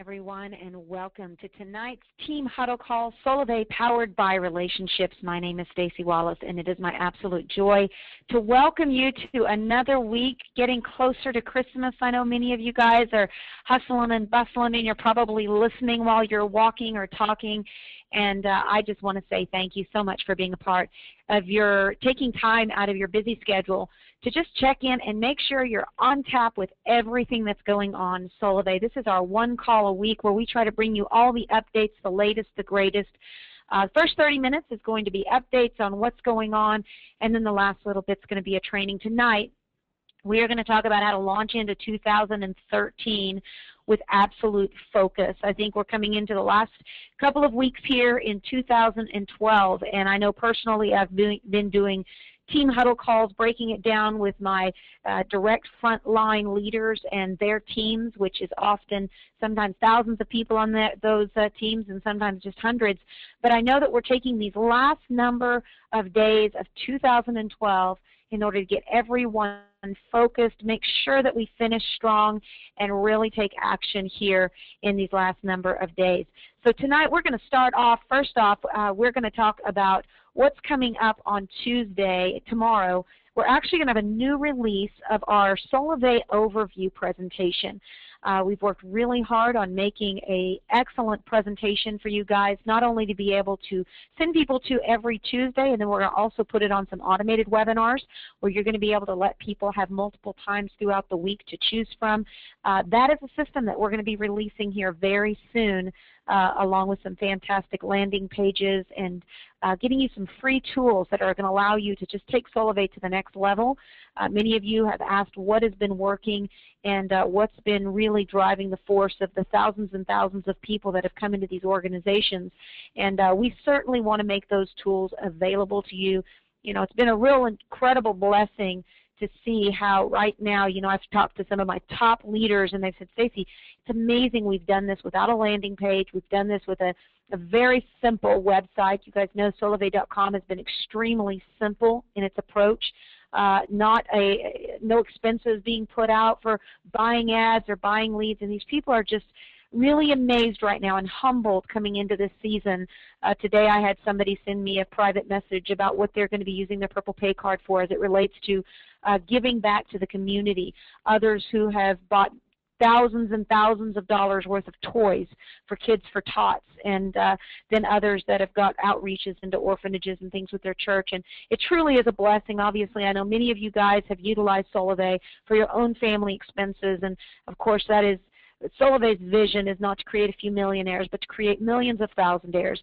Everyone, and welcome to tonight's Team Huddle call, Solvay powered by Relationships. My name is Staci Wallace, and it is my absolute joy to welcome you to another week, getting closer to Christmas. I know many of you guys are hustling and bustling, and you're probably listening while you're walking or talking, and I just want to say thank you so much for being a part of your taking time out of your busy schedule to just check in and make sure you're on tap with everything that's going on Solvay. This is our one call a week where we try to bring you all the updates, the latest, the greatest. First 30 minutes is going to be updates on what's going on, and then the last little bit's going to be a training. Tonight, we are going to talk about how to launch into 2013 with absolute focus. I think we're coming into the last couple of weeks here in 2012, and I know personally I've been doing Team Huddle calls, breaking it down with my direct frontline leaders and their teams, which is often sometimes thousands of people on those teams and sometimes just hundreds. But I know that we're taking these last number of days of 2012 in order to get everyone focused, make sure that we finish strong, and really take action here in these last number of days. So tonight we're going to start off, first off, we're going to talk about what's coming up on Tuesday, tomorrow. We're actually going to have a new release of our Solvay overview presentation. We've worked really hard on making an excellent presentation for you guys, not only to be able to send people to every Tuesday, and then we're going to also put it on some automated webinars where you're going to be able to let people have multiple times throughout the week to choose from. That is a system that we're going to be releasing here very soon, along with some fantastic landing pages and getting you some free tools that are going to allow you to just take Solvay to the next level. Many of you have asked what has been working and what's been really driving the force of the thousands and thousands of people that have come into these organizations. And we certainly want to make those tools available to you. You know, it's been a real incredible blessing to see how right now, you know, I've talked to some of my top leaders and they've said, Staci, it's amazing we've done this without a landing page. We've done this with a very simple website. You guys know Solvay.com has been extremely simple in its approach. No expenses being put out for buying ads or buying leads, and these people are just really amazed right now and humbled coming into this season. Today I had somebody send me a private message about what they're going to be using their Purple Pay card for as it relates to giving back to the community. Others who have bought thousands and thousands of dollars worth of toys for kids for tots, and then others that have got outreaches into orphanages and things with their church. And it truly is a blessing. Obviously, I know many of you guys have utilized Solvay for your own family expenses, and of course that is Solvay's vision is not to create a few millionaires, but to create millions of thousandaires.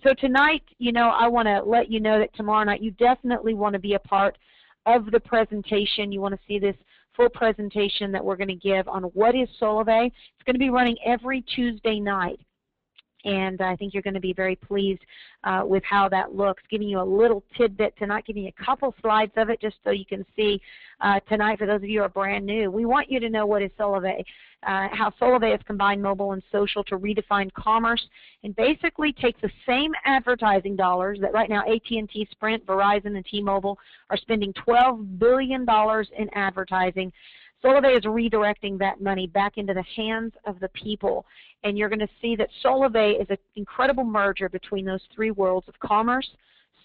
So tonight, you know, I want to let you know that tomorrow night you definitely want to be a part of the presentation. You want to see this full presentation that we're going to give on what is Solvay. It's going to be running every Tuesday night. And I think you're going to be very pleased with how that looks, giving you a little tidbit tonight, giving you a couple slides of it just so you can see tonight for those of you who are brand new. We want you to know what is Solvay, how Solvay has combined mobile and social to redefine commerce and basically take the same advertising dollars that right now AT&T, Sprint, Verizon, and T-Mobile are spending $12 billion in advertising. Solvay is redirecting that money back into the hands of the people, and you're going to see that Solvay is an incredible merger between those three worlds of commerce,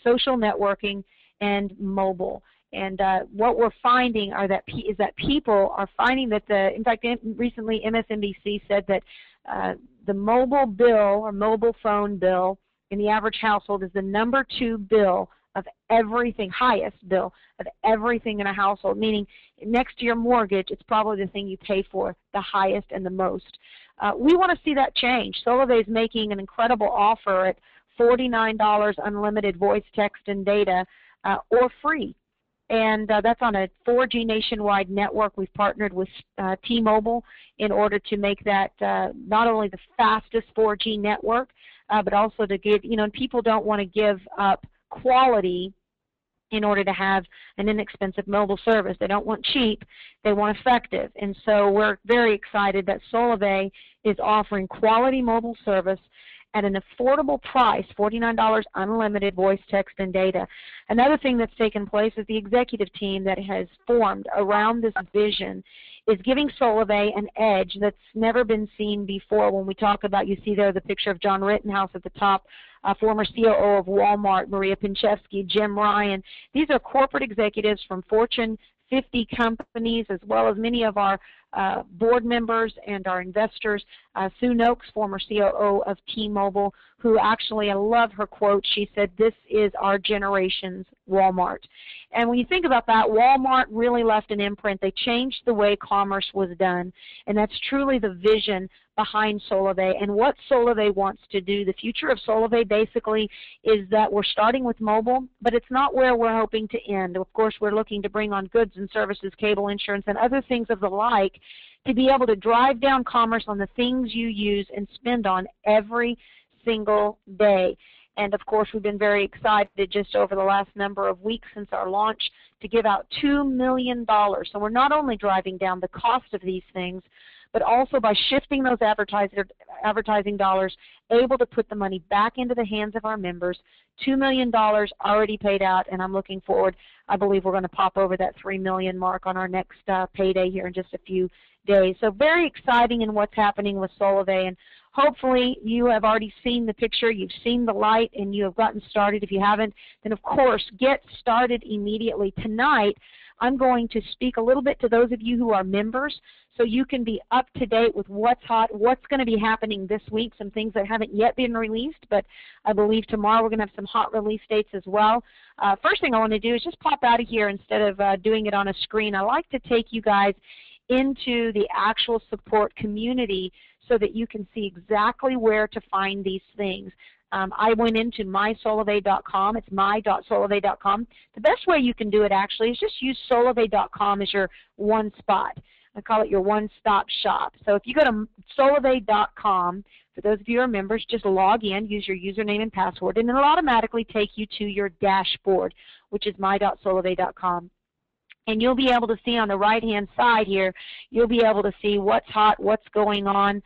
social networking, and mobile. And what we're finding is that people are finding that in fact, recently MSNBC said that the mobile bill or mobile phone bill in the average household is the #2 bill of everything, highest bill of everything in a household, meaning next to your mortgage, it's probably the thing you pay for the highest and the most. We want to see that change. Solvay is making an incredible offer at $49 unlimited voice, text, and data, or free. And that's on a 4G nationwide network. We've partnered with T-Mobile in order to make that not only the fastest 4G network, but also to give, you know, people don't want to give up quality in order to have an inexpensive mobile service. They don't want cheap, they want effective. And so we're very excited that Solvay is offering quality mobile service at an affordable price, $49 unlimited voice, text, and data. Another thing that's taken place is the executive team that has formed around this vision is giving Solovay an edge that's never been seen before. When we talk about, you see there the picture of John Rittenhouse at the top, former COO of Walmart, Maria Pinchevsky, Jim Ryan. These are corporate executives from Fortune 50 companies, as well as many of our board members and our investors. Sue Noakes, former COO of T-Mobile, who actually, I love her quote, she said, "This is our generation's Walmart." And when you think about that, Walmart really left an imprint. They changed the way commerce was done, and that's truly the vision behind Solovay and what Solovay wants to do. The future of Solovay basically is that we're starting with mobile, but it's not where we're hoping to end. Of course, we're looking to bring on goods and services, cable insurance, and other things of the like to be able to drive down commerce on the things you use and spend on every single day. And of course, we've been very excited just over the last number of weeks since our launch to give out $2 million. So we're not only driving down the cost of these things, but also by shifting those advertising dollars, able to put the money back into the hands of our members. $2 million already paid out, and I'm looking forward. I believe we're going to pop over that $3 million mark on our next payday here in just a few days. So very exciting in what's happening with Solovay, and hopefully you have already seen the picture, you've seen the light, and you have gotten started. If you haven't, then of course get started immediately. Tonight I'm going to speak a little bit to those of you who are members so you can be up to date with what's hot, what's going to be happening this week, some things that haven't yet been released, but I believe tomorrow we're going to have some hot release dates as well. First thing I want to do is just pop out of here instead of doing it on a screen. I like to take you guys into the actual support community so that you can see exactly where to find these things. I went into mysolovay.com. It's my.solovay.com. The best way you can do it actually is just use solovay.com as your one spot. I call it your one-stop shop. So if you go to solovay.com, for those of you who are members, just log in, use your username and password, and it'll automatically take you to your dashboard, which is my.solovay.com. And you'll be able to see on the right-hand side here, you'll be able to see what's hot, what's going on.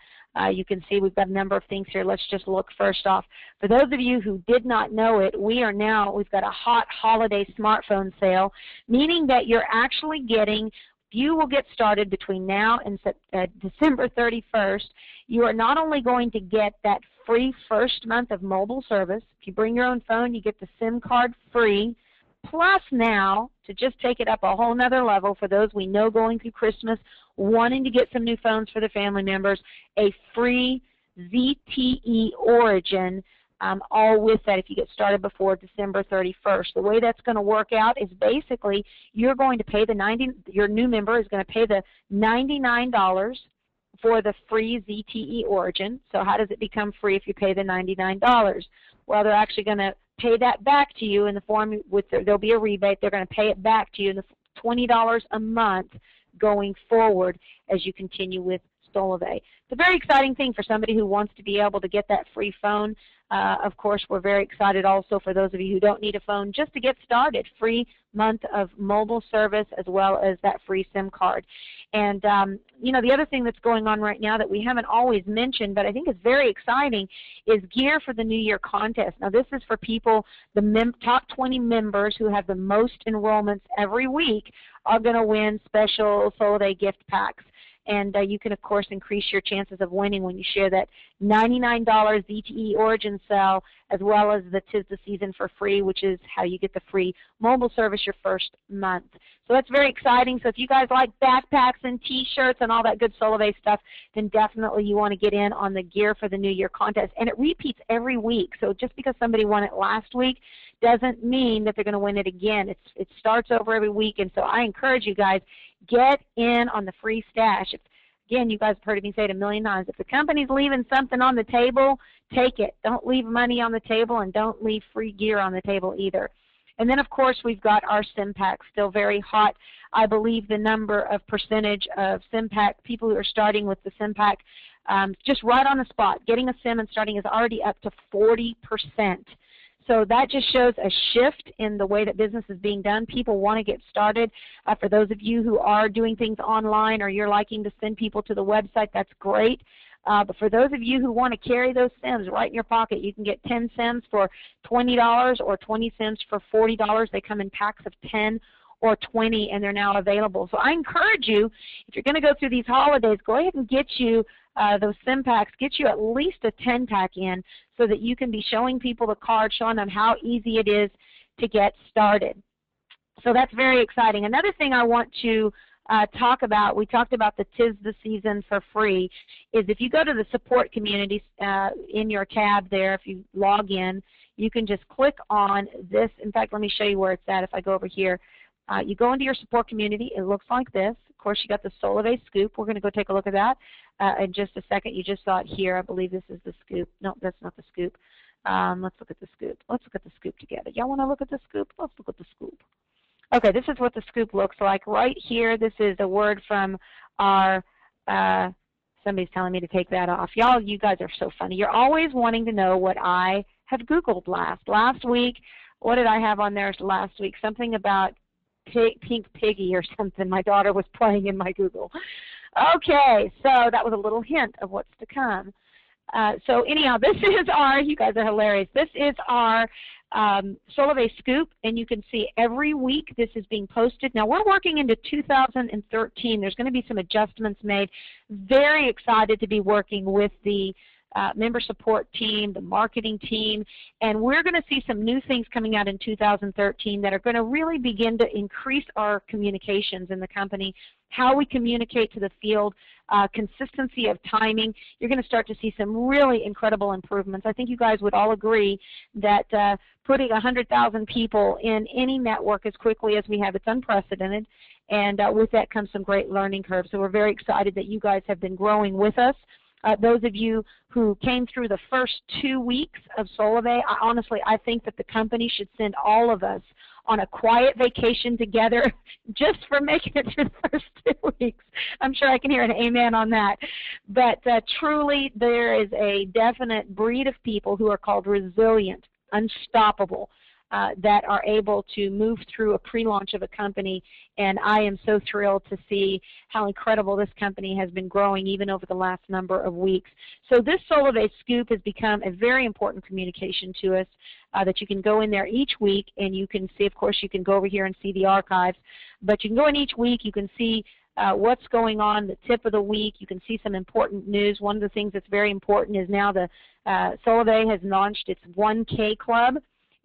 You can see we've got a number of things here. Let's just look first off. For those of you who did not know it, we've got a hot holiday smartphone sale, meaning that you're actually getting, you will get started between now and December 31st. You are not only going to get that free first month of mobile service. If you bring your own phone, you get the SIM card free. Plus now, to just take it up a whole nother level for those we know going through Christmas, wanting to get some new phones for their family members, a free ZTE Origin, all with that if you get started before December 31st. The way that's going to work out is basically you're going to pay your new member is going to pay the $99 for the free ZTE Origin. So how does it become free if you pay the $99? Well, they're actually going to pay that back to you in the form there'll be a rebate. They're going to pay it back to you in the $20 a month going forward as you continue with Solovay. It's a very exciting thing for somebody who wants to be able to get that free phone. Of course, we're very excited also for those of you who don't need a phone just to get started. Free month of mobile service as well as that free SIM card. And, you know, the other thing that's going on right now that we haven't always mentioned but I think is very exciting is Gear for the New Year contest. Now, this is for people, the top 20 members who have the most enrollments every week are going to win special Solovay gift packs. And you can, of course, increase your chances of winning when you share that $99 ZTE Origin sale as well as the 'Tis the Season for free, which is how you get the free mobile service your first month. So that's very exciting. So if you guys like backpacks and T-shirts and all that good Solovay stuff, then definitely you want to get in on the Gear for the New Year contest. And it repeats every week. So just because somebody won it last week doesn't mean that they're going to win it again. It starts over every week. And so I encourage you guys, get in on the free stash. Again, you guys have heard me say it a million times. If the company's leaving something on the table, take it. Don't leave money on the table, and don't leave free gear on the table either. And then, of course, we've got our SIM pack, still very hot. I believe the number of percentage of SIM pack, people who are starting with the SIM pack, just right on the spot, getting a SIM and starting is already up to 40%. So that just shows a shift in the way that business is being done. People want to get started. For those of you who are doing things online or you're liking to send people to the website, that's great. But for those of you who want to carry those sims right in your pocket, you can get 10 sims for $20 or 20 sims for $40. They come in packs of 10 or 20, and they're now available. So I encourage you, if you're going to go through these holidays, go ahead and get you those sim packs. Get you at least a 10-pack in so that you can be showing people the card, showing them how easy it is to get started. So that's very exciting. Another thing I want to talk about, we talked about the 'Tis the Season for free, is if you go to the support community in your tab there, if you log in, you can just click on this. In fact, let me show you where it's at if I go over here. You go into your support community. It looks like this. Of course, you got the Solove scoop. We're going to go take a look at that in just a second. You just saw it here. I believe this is the scoop. No, that's not the scoop. Let's look at the scoop. Let's look at the scoop together. Y'all want to look at the scoop? Let's look at the scoop. Okay, this is what the scoop looks like. Right here, this is a word from our, somebody's telling me to take that off. Y'all, you guys are so funny. You're always wanting to know what I have Googled last. Last week, what did I have on there last week? Something about Pink Piggy or something my daughter was playing in my Google. Okay, so that was a little hint of what's to come. So anyhow, this is our, you guys are hilarious, this is our Solove Scoop, and you can see every week this is being posted. Now we're working into 2013. There's going to be some adjustments made. Very excited to be working with the member support team, the marketing team, and we're going to see some new things coming out in 2013 that are going to really begin to increase our communications in the company, how we communicate to the field, consistency of timing. You're going to start to see some really incredible improvements. I think you guys would all agree that putting 100,000 people in any network as quickly as we have, it's unprecedented, and with that comes some great learning curves. So we're very excited that you guys have been growing with us. Those of you who came through the first 2 weeks of Solove, honestly, I think that the company should send all of us on a quiet vacation together just for making it through the first 2 weeks. I'm sure I can hear an amen on that. But truly, there is a definite breed of people who are called resilient, unstoppable, that are able to move through a pre-launch of a company, and I am so thrilled to see how incredible this company has been growing even over the last number of weeks. So this Solove Scoop has become a very important communication to us that you can go in there each week and you can see, of course, you can go over here and see the archives, but you can go in each week, you can see what's going on, the tip of the week, you can see some important news. One of the things that's very important is now the Solove has launched its 1K Club.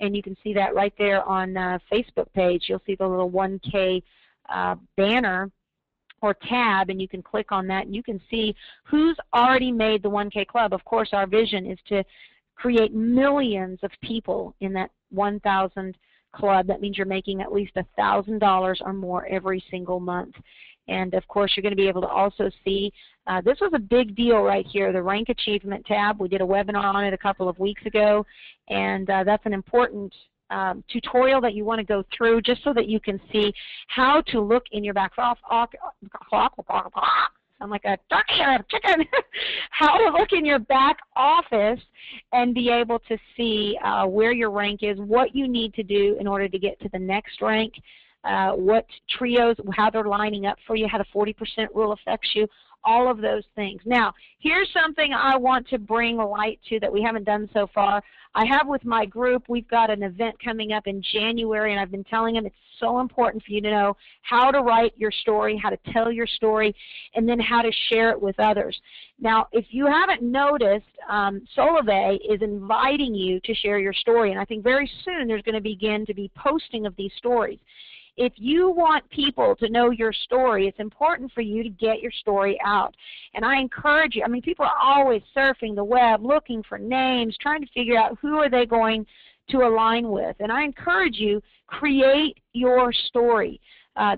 And you can see that right there on Facebook page. You'll see the little 1K banner or tab, and you can click on that, and you can see who's already made the 1K Club. Of course, our vision is to create millions of people in that 1,000 club. That means you're making at least $1,000 or more every single month. And of course, you're going to be able to also see, this was a big deal right here, the Rank Achievement tab. We did a webinar on it a couple of weeks ago, and that's an important tutorial that you want to go through just so that you can see how to look in your back office. I'm like a turkey or a chicken. How to look in your back office and be able to see where your rank is, what you need to do in order to get to the next rank, what trios, how they're lining up for you, how the 40% rule affects you, all of those things. Now, here's something I want to bring light to that we haven't done so far. I have with my group, we've got an event coming up in January, and I've been telling them it's so important for you to know how to write your story, how to tell your story, and then how to share it with others. Now, if you haven't noticed, Solove is inviting you to share your story, and I think very soon there's going to begin to be posting of these stories. If you want people to know your story, it's important for you to get your story out. And I encourage you, I mean, people are always surfing the web, looking for names, trying to figure out who are they going to align with. And I encourage you, create your story.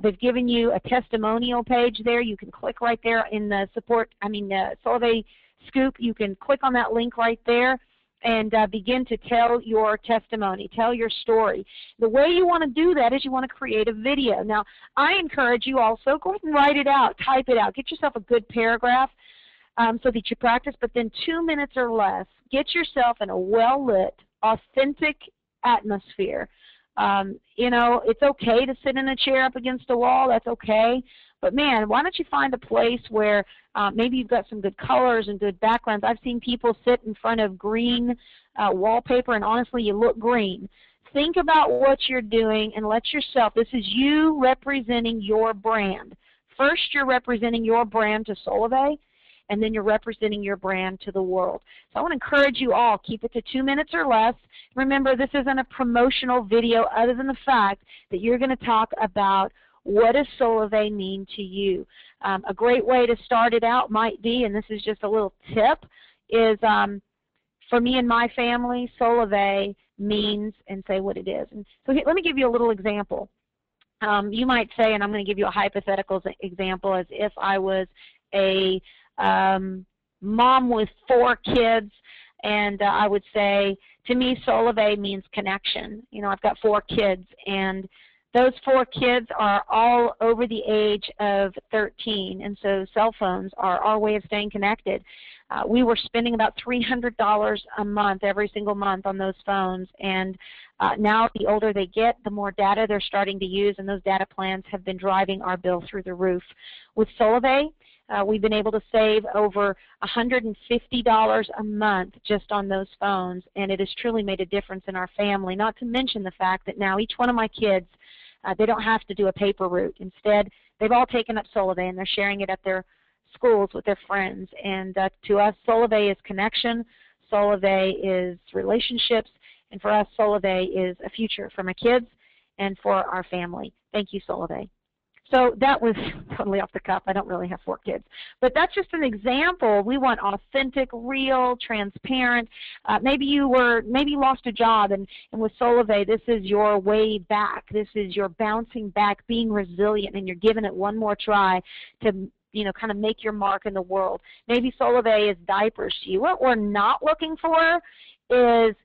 They've given you a testimonial page there. You can click right there in the Solove Scoop. You can click on that link right there and begin to tell your testimony, tell your story. The way you want to do that is you want to create a video. Now, I encourage you also, go ahead and write it out, type it out. Get yourself a good paragraph so that you practice, but then 2 minutes or less, get yourself in a well-lit, authentic atmosphere You know, it's okay to sit in a chair up against a wall. That's okay. But, man, why don't you find a place where maybe you've got some good colors and good backgrounds. I've seen people sit in front of green wallpaper, and honestly, you look green. Think about what you're doing and let yourself, this is you representing your brand. First, you're representing your brand to Solivay, and then you're representing your brand to the world. So I want to encourage you all, keep it to 2 minutes or less. Remember, this isn't a promotional video other than the fact that you're going to talk about what does Solivay mean to you. A great way to start it out might be, and this is just a little tip, is for me and my family, Solivay means, and say what it is. And so let me give you a little example. You might say, and I'm going to give you a hypothetical example, as if I was a mom with 4 kids, and I would say, to me, Solivay means connection. You know, I've got 4 kids, and those 4 kids are all over the age of 13, and so cell phones are our way of staying connected. We were spending about $300 a month, every single month, on those phones, and now the older they get, the more data they're starting to use, and those data plans have been driving our bill through the roof. With Solivay, we've been able to save over $150 a month just on those phones, and it has truly made a difference in our family, not to mention the fact that now each one of my kids, they don't have to do a paper route. Instead, they've all taken up Solivay, and they're sharing it at their schools with their friends. And to us, Solivay is connection, Solivay is relationships, and for us, Solivay is a future for my kids and for our family. Thank you, Solivay. So that was totally off the cuff. I don't really have 4 kids. But that's just an example. We want authentic, real, transparent. Maybe you lost a job, and with Solivay, this is your way back. This is your bouncing back, being resilient, and you're giving it one more try to, you know, kind of make your mark in the world. Maybe Solivay is diapers to you. What we're not looking for is,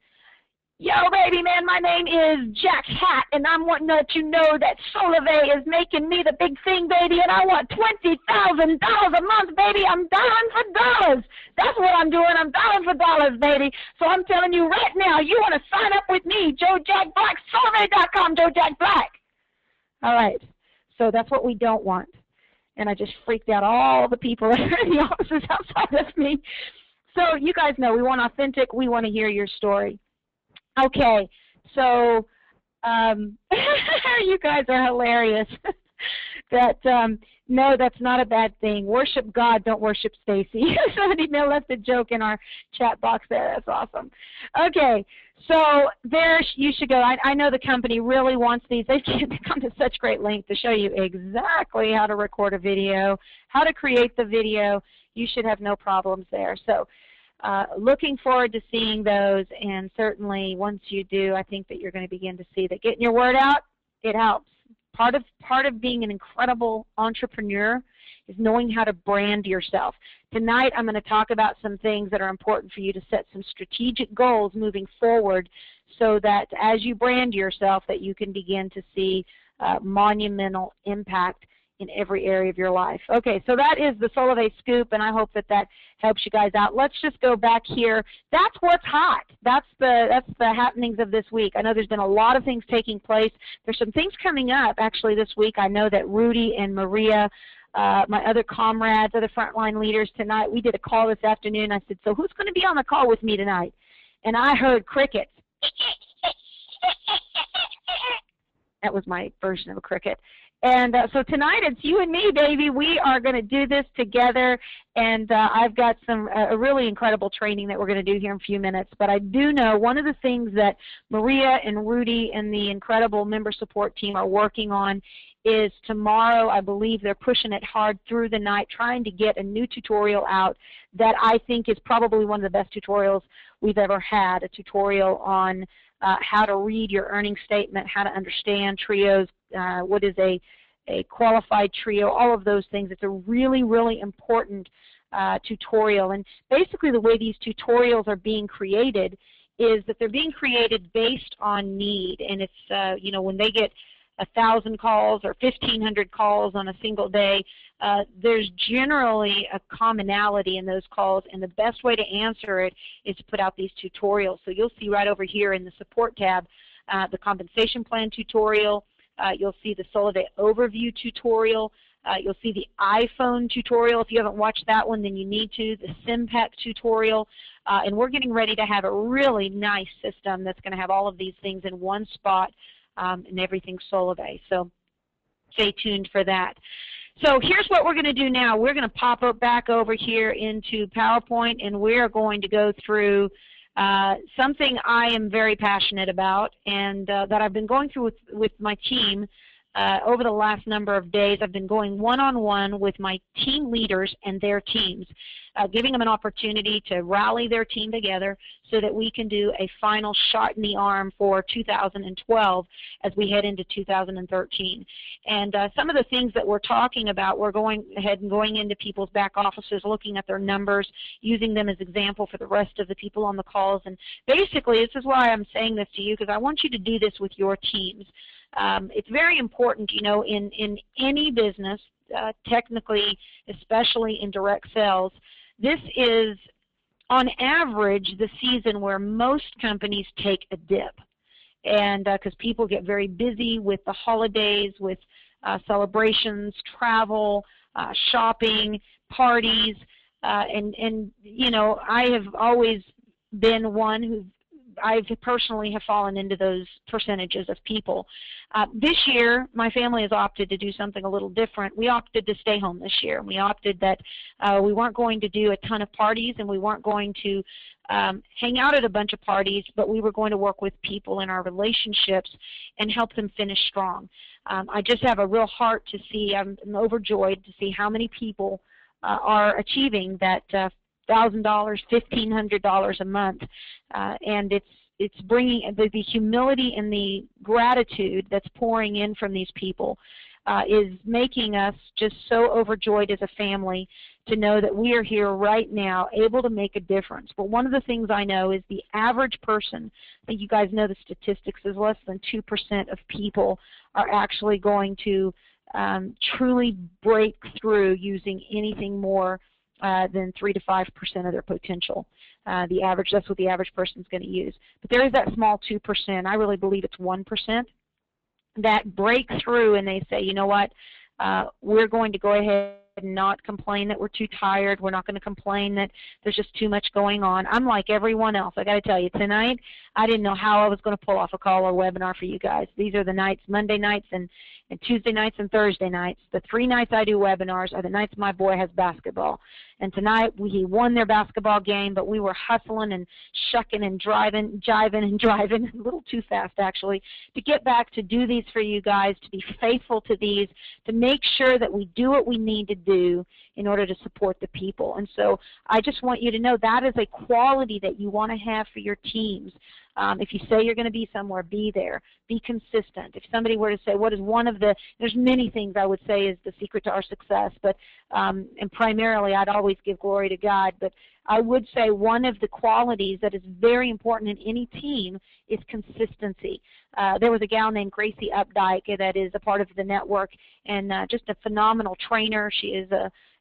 yo, baby, man, my name is Jack Hat, and I'm wanting to let you know that Solivay is making me the big thing, baby, and I want $20,000 a month, baby. I'm dialing for dollars. That's what I'm doing. I'm dialing for dollars, baby. So I'm telling you right now, you want to sign up with me, Joe Jack Black, Solivay.com, Joe Jack Black. All right. So that's what we don't want. And I just freaked out all the people that are in the offices outside of me. So you guys know we want authentic. We want to hear your story. Okay, so you guys are hilarious. No, that's not a bad thing. Worship God, don't worship Staci. Somebody left a joke in our chat box there. That's awesome. Okay, so there you should go. I know the company really wants these. They've come to such great length to show you exactly how to record a video, how to create the video. You should have no problems there. So looking forward to seeing those, and certainly once you do, I think that you're going to begin to see that getting your word out, it helps. Part of being an incredible entrepreneur is knowing how to brand yourself. Tonight I'm going to talk about some things that are important for you to set some strategic goals moving forward so that as you brand yourself that you can begin to see monumental impact in every area of your life. Okay, so that is the Solivay scoop, and I hope that that helps you guys out. Let's just go back here. That's what's hot. That's the happenings of this week. I know there's been a lot of things taking place. There's some things coming up actually this week. I know that Rudy and Maria, my other comrades, other frontline leaders tonight, we did a call this afternoon. I said, so who's going to be on the call with me tonight? And I heard crickets. That was my version of a cricket. And so tonight it's you and me, baby. We are going to do this together, and I've got some really incredible training that we're going to do here in a few minutes. But I do know one of the things that Maria and Rudy and the incredible member support team are working on is tomorrow. I believe they're pushing it hard through the night, trying to get a new tutorial out that I think is probably one of the best tutorials we've ever had, a tutorial on how to read your earnings statement, how to understand trios, what is a qualified trio, all of those things. It's a really, really important tutorial. And basically the way these tutorials are being created is that they're being created based on need. And it's, you know, when they get 1,000 calls or 1,500 calls on a single day, there's generally a commonality in those calls, and the best way to answer it is to put out these tutorials. So you'll see right over here in the support tab, the compensation plan tutorial. You'll see the Solivay overview tutorial. You'll see the iPhone tutorial. If you haven't watched that one, then you need to. The SimPack tutorial. And we're getting ready to have a really nice system that's going to have all of these things in one spot and everything Solivay. So stay tuned for that. So here's what we're going to do now. We're going to pop up back over here into PowerPoint, and we're going to go through something I am very passionate about and that I've been going through with my team over the last number of days. I've been going one-on-one with my team leaders and their teams, giving them an opportunity to rally their team together so that we can do a final shot in the arm for 2012 as we head into 2013. And some of the things that we're talking about, we're going ahead and going into people's back offices, looking at their numbers, using them as example for the rest of the people on the calls. And basically, this is why I'm saying this to you, because I want you to do this with your teams. It's very important, you know, in any business, technically, especially in direct sales. This is, on average, the season where most companies take a dip, and because people get very busy with the holidays, with celebrations, travel, shopping, parties, and you know, I have always been one who I personally have fallen into those percentages of people. This year, my family has opted to do something a little different. We opted to stay home this year. We opted that we weren't going to do a ton of parties, and we weren't going to hang out at a bunch of parties, but we were going to work with people in our relationships and help them finish strong. I just have a real heart to see, I'm overjoyed to see how many people are achieving that $1,000, $1,500 a month, and it's bringing the humility and the gratitude that's pouring in from these people is making us just so overjoyed as a family to know that we are here right now able to make a difference. But one of the things I know is the average person, I think you guys know the statistics, is less than 2% of people are actually going to truly break through using anything more than 3 to 5% of their potential. The average, that's what the average person is going to use. But there is that small 2%. I really believe it's 1% that break through and they say, you know what, we're going to go ahead and not complain that we're too tired. We're not going to complain that there's just too much going on. I'm like everyone else. I got to tell you, tonight I didn't know how I was going to pull off a call or webinar for you guys. These are the nights, Monday nights and Tuesday nights and Thursday nights. The 3 nights I do webinars are the nights my boy has basketball. And tonight he won their basketball game, but we were hustling and shucking and driving, jiving and driving, a little too fast actually, to get back to do these for you guys, to be faithful to these, to make sure that we do what we need to do in order to support the people. And so I just want you to know that is a quality that you want to have for your teams. If you say you're going to be somewhere, be there. Be consistent. If somebody were to say, what is one of the, there's many things I would say is the secret to our success, but and primarily I'd always give glory to God, but I would say one of the qualities that is very important in any team is consistency. There was a gal named Gracie Updike that is a part of the network and just a phenomenal trainer. She is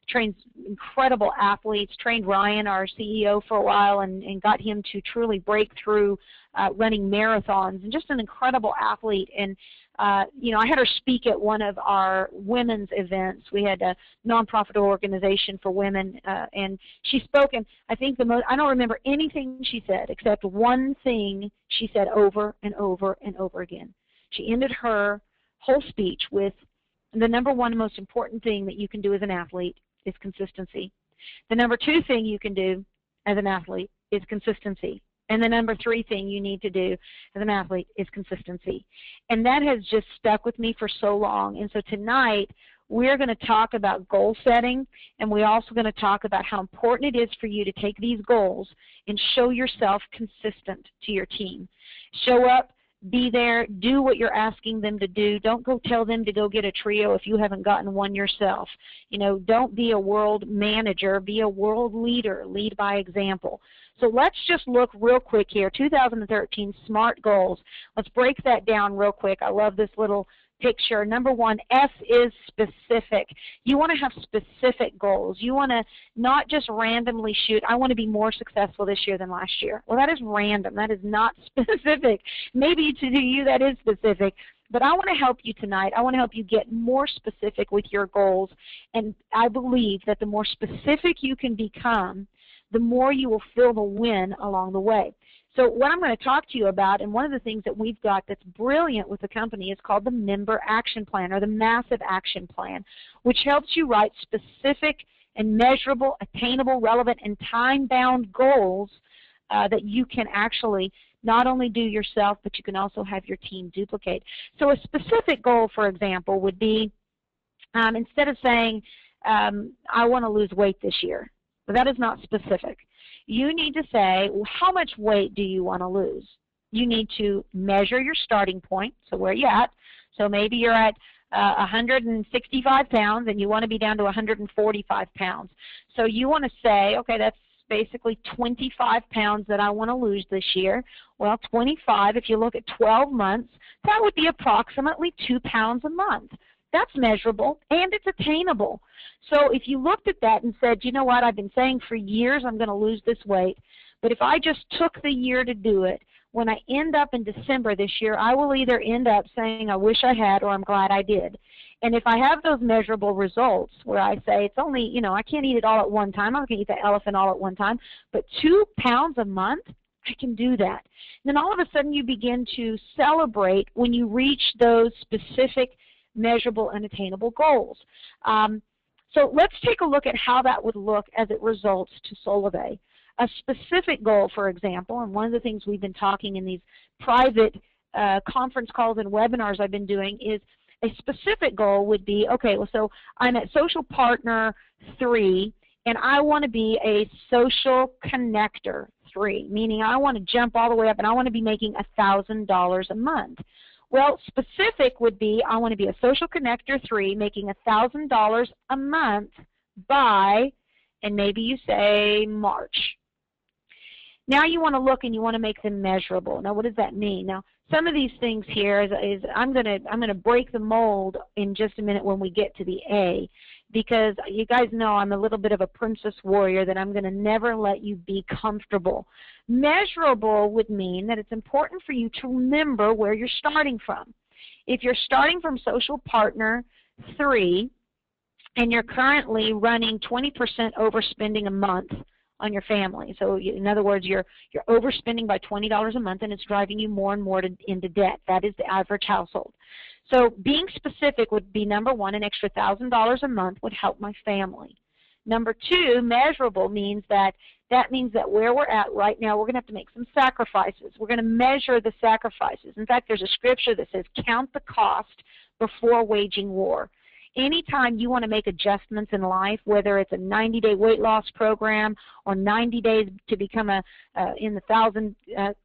trains incredible athletes, trained Ryan, our CEO, for a while and got him to truly break through running marathons, and just an incredible athlete. And you know, I had her speak at one of our women's events. We had a nonprofit organization for women, and she spoke, and I think the most, I don't remember anything she said except one thing she said over and over and over again. She ended her whole speech with, the number one most important thing that you can do as an athlete is consistency. The number 2 thing you can do as an athlete is consistency. And the number 3 thing you need to do as an athlete is consistency. And that has just stuck with me for so long. And so tonight we're going to talk about goal setting, and we're also going to talk about how important it is for you to take these goals and show yourself consistent to your team. Show up, be there, do what you're asking them to do. Don't go tell them to go get a trio if you haven't gotten one yourself. You know, don't be a world manager, be a world leader, lead by example. So let's just look real quick here, 2013 SMART goals. Let's break that down real quick. I love this little picture. Number one, S is specific. You want to have specific goals. You want to not just randomly shoot, I want to be more successful this year than last year. Well, that is random. That is not specific. Maybe to you that is specific. But I want to help you tonight. I want to help you get more specific with your goals. And I believe that the more specific you can become, the more you will feel the win along the way. So what I'm going to talk to you about, and one of the things that we've got that's brilliant with the company is called the Member Action Plan, or the Massive Action Plan, which helps you write specific and measurable, attainable, relevant, and time-bound goals that you can actually not only do yourself, but you can also have your team duplicate. So a specific goal, for example, would be instead of saying, I want to lose weight this year. But that is not specific. You need to say, well, how much weight do you want to lose? You need to measure your starting point, so where are you at? So maybe you're at 165 pounds and you want to be down to 145 pounds. So you want to say, okay, that's basically 25 pounds that I want to lose this year. Well, 25, if you look at 12 months, that would be approximately 2 pounds a month. That's measurable and it's attainable. So if you looked at that and said, you know what, I've been saying for years I'm going to lose this weight, but if I just took the year to do it, when I end up in December this year, I will either end up saying I wish I had or I'm glad I did. And if I have those measurable results where I say it's only, you know, I can't eat it all at one time, I'm not going to eat the elephant all at one time, but 2 pounds a month, I can do that. And then all of a sudden you begin to celebrate when you reach those specific measurable and attainable goals. So let's take a look at how that would look as it results to Solivay. A specific goal, for example, and one of the things we've been talking in these private conference calls and webinars I've been doing is a specific goal would be, okay, well, so I'm at social partner 3, and I want to be a social connector 3, meaning I want to jump all the way up and I want to be making $1,000 a month. Well, specific would be I want to be a social connector 3 making $1,000 a month by, and maybe you say March. Now you want to look and you want to make them measurable. Now what does that mean? Now some of these things here is I'm gonna break the mold in just a minute when we get to the A, because you guys know I'm a little bit of a princess warrior, that I'm going to never let you be comfortable. Measurable would mean that it's important for you to remember where you're starting from. If you're starting from social partner 3 and you're currently running 20% overspending a month on your family, so in other words, you're overspending by $20 a month and it's driving you more and more into debt. That is the average household. So being specific would be, number one, an extra $1,000 a month would help my family. Number two, measurable means that where we're at right now, we're going to have to make some sacrifices. We're going to measure the sacrifices. In fact, there's a scripture that says, count the cost before waging war. Anytime you want to make adjustments in life, whether it's a 90-day weight loss program or 90 days to become in the 1,000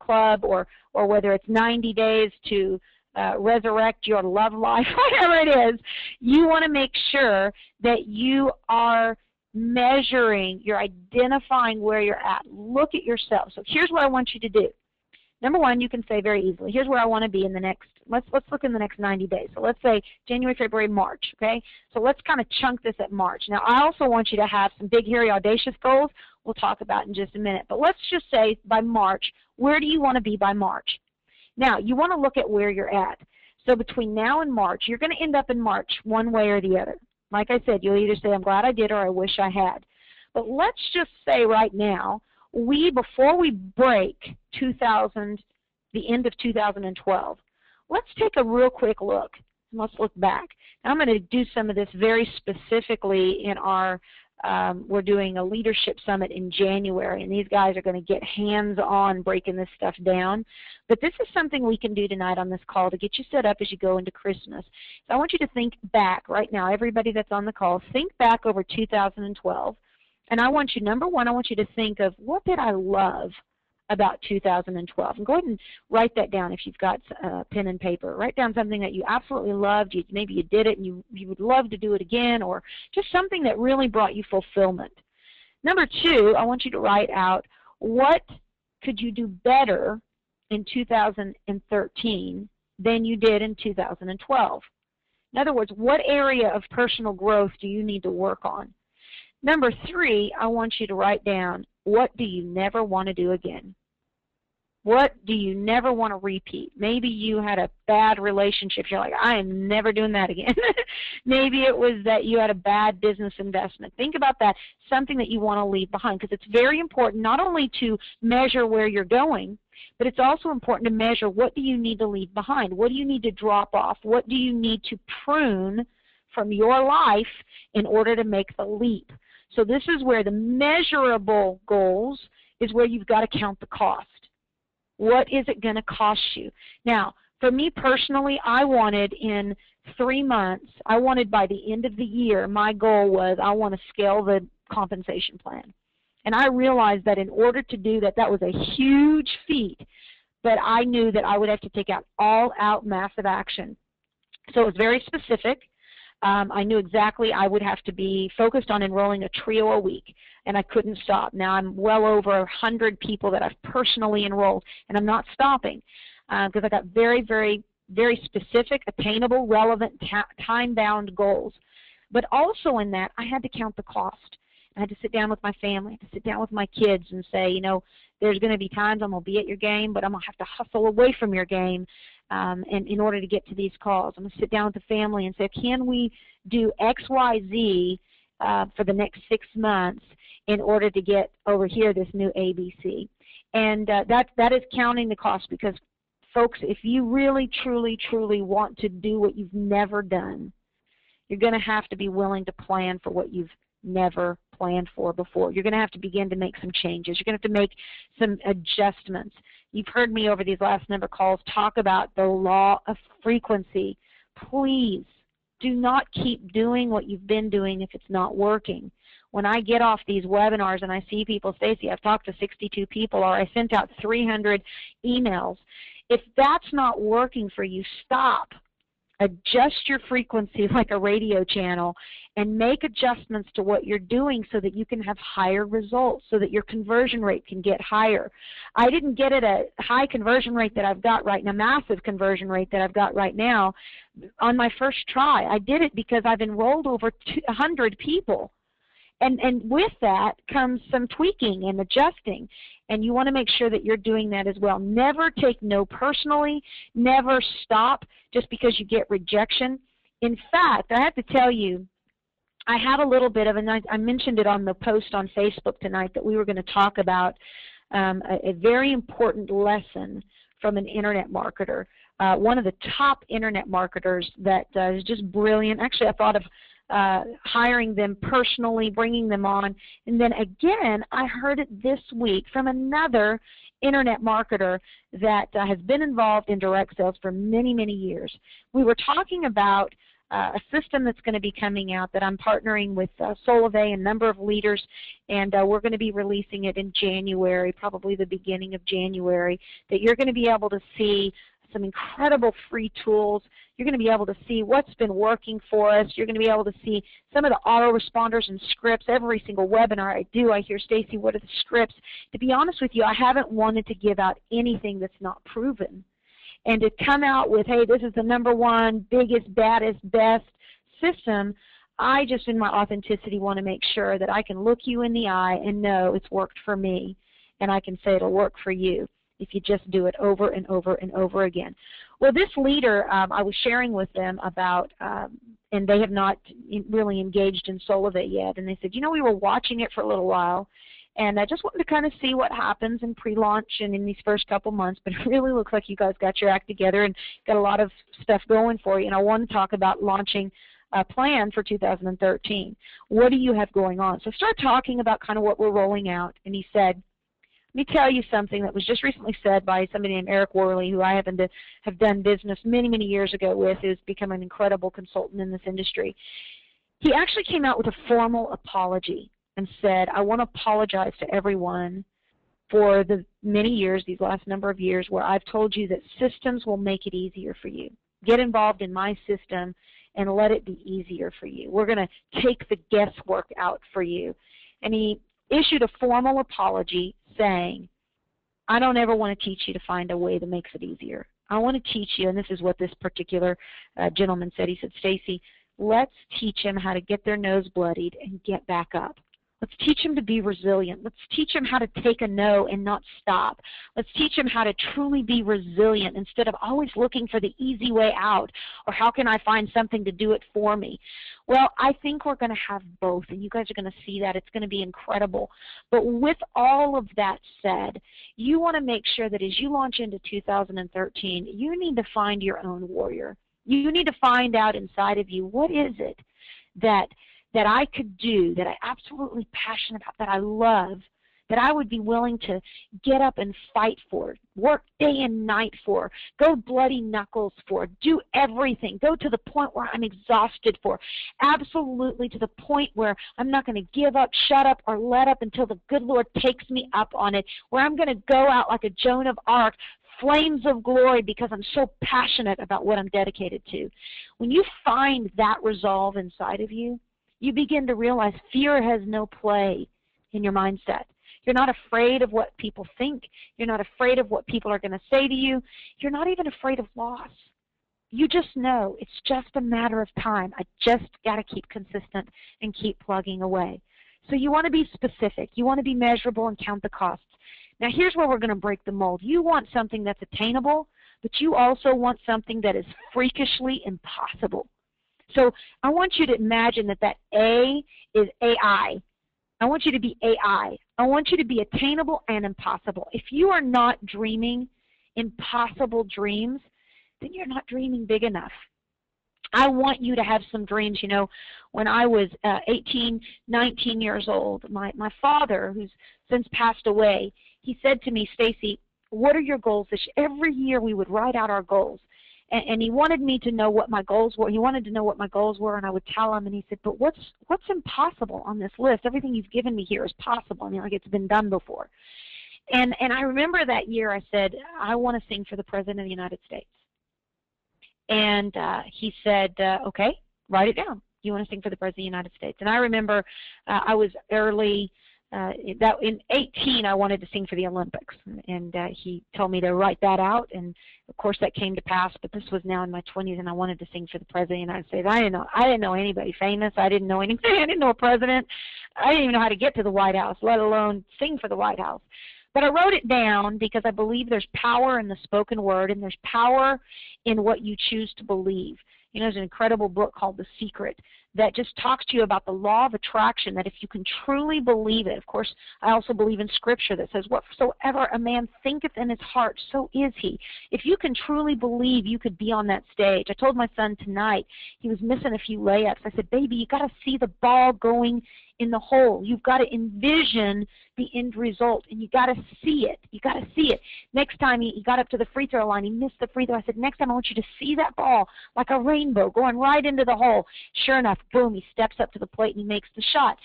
club, or whether it's 90 days to resurrect your love life, whatever it is, you want to make sure that you are measuring, you're identifying where you're at. Look at yourself. So here's what I want you to do. Number one, you can say very easily, here's where I want to be in the next, let's look in the next 90 days. So let's say January, February, March, okay? So let's kind of chunk this at March. Now, I also want you to have some big, hairy, audacious goals we'll talk about in just a minute. But let's just say by March, where do you want to be by March? Now, you want to look at where you're at. So between now and March, you're going to end up in March one way or the other. Like I said, you'll either say, I'm glad I did, or I wish I had. But let's just say right now, before we break the end of 2012, let's take a real quick look, and let's look back. Now, I'm going to do some of this very specifically in our, we're doing a leadership summit in January, and these guys are going to get hands-on breaking this stuff down. But this is something we can do tonight on this call to get you set up as you go into Christmas. So I want you to think back right now, everybody that's on the call, think back over 2012. And I want you, number one, I want you to think of, what did I love about 2012? And go ahead and write that down if you've got pen and paper. Write down something that you absolutely loved. Maybe you did it and you would love to do it again, or just something that really brought you fulfillment. Number two, I want you to write out, what could you do better in 2013 than you did in 2012? In other words, what area of personal growth do you need to work on? Number 3, I want you to write down, what do you never want to do again? What do you never want to repeat? Maybe you had a bad relationship. You're like, I am never doing that again. Maybe it was that you had a bad business investment. Think about that, something that you want to leave behind, because it's very important not only to measure where you're going, but it's also important to measure what do you need to leave behind? What do you need to drop off? What do you need to prune from your life in order to make the leap? So this is where the measurable goals is where you've got to count the cost. What is it going to cost you? Now, for me personally, I wanted in 3 months, I wanted by the end of the year, my goal was I want to scale the compensation plan. And I realized that in order to do that, that was a huge feat, but I knew that I would have to take out all-out massive action. So it was very specific. I knew exactly I would have to be focused on enrolling a trio a week, and I couldn't stop. Now I'm well over 100 people that I've personally enrolled, and I'm not stopping because I got very, very, very specific, attainable, relevant, time-bound goals. But also in that, I had to count the cost. I had to sit down with my family, I had to sit down with my kids and say, you know, there's going to be times I'm going to be at your game, but I'm going to have to hustle away from your game and in order to get to these calls. I'm going to sit down with the family and say, can we do X, Y, Z for the next 6 months in order to get over here this new ABC? And that is counting the cost, because, folks, if you really, truly, truly want to do what you've never done, you're going to have to be willing to plan for what you've never planned for before. You're going to have to begin to make some changes. You're going to have to make some adjustments. You've heard me over these last number of calls talk about the law of frequency. Please do not keep doing what you've been doing if it's not working. When I get off these webinars and I see people, Staci, I've talked to 62 people, or I sent out 300 emails. If that's not working for you, stop. Adjust your frequency like a radio channel and make adjustments to what you're doing so that you can have higher results, so that your conversion rate can get higher. I didn't get at a high conversion rate that I've got right now, massive conversion rate that I've got right now on my first try. I did it because I've enrolled over 100 people. And with that comes some tweaking and adjusting, and you want to make sure that you're doing that as well. Never take no personally. Never stop just because you get rejection. In fact, I have to tell you, I had a little bit of, and I mentioned it on the post on Facebook tonight, that we were going to talk about a very important lesson from an internet marketer. One of the top internet marketers that is just brilliant. Actually, I thought of hiring them personally, bringing them on. And then again, I heard it this week from another internet marketer that has been involved in direct sales for many, many years. We were talking about a system that's going to be coming out that I'm partnering with Solivay, a number of leaders, and we're going to be releasing it in January, probably the beginning of January, that you're going to be able to see some incredible free tools. You're going to be able to see what's been working for us. You're going to be able to see some of the autoresponders and scripts. Every single webinar I do, I hear, Staci, what are the scripts? To be honest with you, I haven't wanted to give out anything that's not proven. And to come out with, hey, this is the #1, biggest, baddest, best system, I just, in my authenticity, want to make sure that I can look you in the eye and know it's worked for me, and I can say it'll work for you if you just do it over and over and over again. Well, this leader, I was sharing with them about, and they have not really engaged in Solivay yet, and they said, you know, we were watching it for a little while, and I just wanted to kind of see what happens in pre-launch and in these first couple months, but it really looks like you guys got your act together and got a lot of stuff going for you, and I want to talk about launching a plan for 2013. What do you have going on? So start talking about kind of what we're rolling out, and he said, let me tell you something that was just recently said by somebody named Eric Worley, who I happen to have done business many, many years ago with, who's become an incredible consultant in this industry. He actually came out with a formal apology and said, I want to apologize to everyone for the many years, these last number of years, where I've told you that systems will make it easier for you. Get involved in my system and let it be easier for you. We're going to take the guesswork out for you. And he issued a formal apology saying, I don't ever want to teach you to find a way that makes it easier. I want to teach you, and this is what this particular gentleman said. He said, Staci, let's teach them how to get their nose bloodied and get back up. Let's teach them to be resilient. Let's teach them how to take a no and not stop. Let's teach them how to truly be resilient instead of always looking for the easy way out or how can I find something to do it for me. Well, I think we're going to have both, and you guys are going to see that. It's going to be incredible. But with all of that said, you want to make sure that as you launch into 2013, you need to find your own warrior. You need to find out inside of you, what is it that I could do, that I'm absolutely passionate about, that I love, that I would be willing to get up and fight for, work day and night for, go bloody knuckles for, do everything, go to the point where I'm exhausted for, absolutely to the point where I'm not going to give up, shut up, or let up until the good Lord takes me up on it, where I'm going to go out like a Joan of Arc, flames of glory, because I'm so passionate about what I'm dedicated to. When you find that resolve inside of you, you begin to realize fear has no play in your mindset. You're not afraid of what people think. You're not afraid of what people are going to say to you. You're not even afraid of loss. You just know it's just a matter of time. I just got to keep consistent and keep plugging away. So you want to be specific. You want to be measurable and count the costs. Now here's where we're going to break the mold. You want something that's attainable, but you also want something that is freakishly impossible. So I want you to imagine that that A is AI. I want you to be AI. I want you to be attainable and impossible. If you are not dreaming impossible dreams, then you're not dreaming big enough. I want you to have some dreams. You know, when I was 18, 19 years old, my father, who's since passed away, he said to me, Staci, what are your goals this year? Every year we would write out our goals. And he wanted me to know what my goals were. He wanted to know what my goals were, and I would tell him. And he said, but what's impossible on this list? Everything you've given me here is possible. I mean, like it's been done before. And I remember that year I said, I want to sing for the President of the United States. And he said, okay, write it down. You want to sing for the President of the United States. And I remember I was early. That in 18, I wanted to sing for the Olympics, and he told me to write that out, and of course that came to pass. But this was now in my 20s, and I wanted to sing for the President of the United States. I didn't know anybody famous. I didn't know anything. I didn't know a president. I didn't even know how to get to the White House, let alone sing for the White House. But I wrote it down because I believe there's power in the spoken word, and there's power in what you choose to believe. You know, there's an incredible book called The Secret that just talks to you about the law of attraction, that if you can truly believe it, of course, I also believe in Scripture that says, whatsoever a man thinketh in his heart, so is he. If you can truly believe, you could be on that stage. I told my son tonight, he was missing a few layups. I said, baby, you got to see the ball going in the hole. You've got to envision the end result, and you got to see it. You got to see it. Next time he got up to the free throw line, he missed the free throw. I said, next time I want you to see that ball like a rainbow going right into the hole. Sure enough, boom, he steps up to the plate and he makes the shot.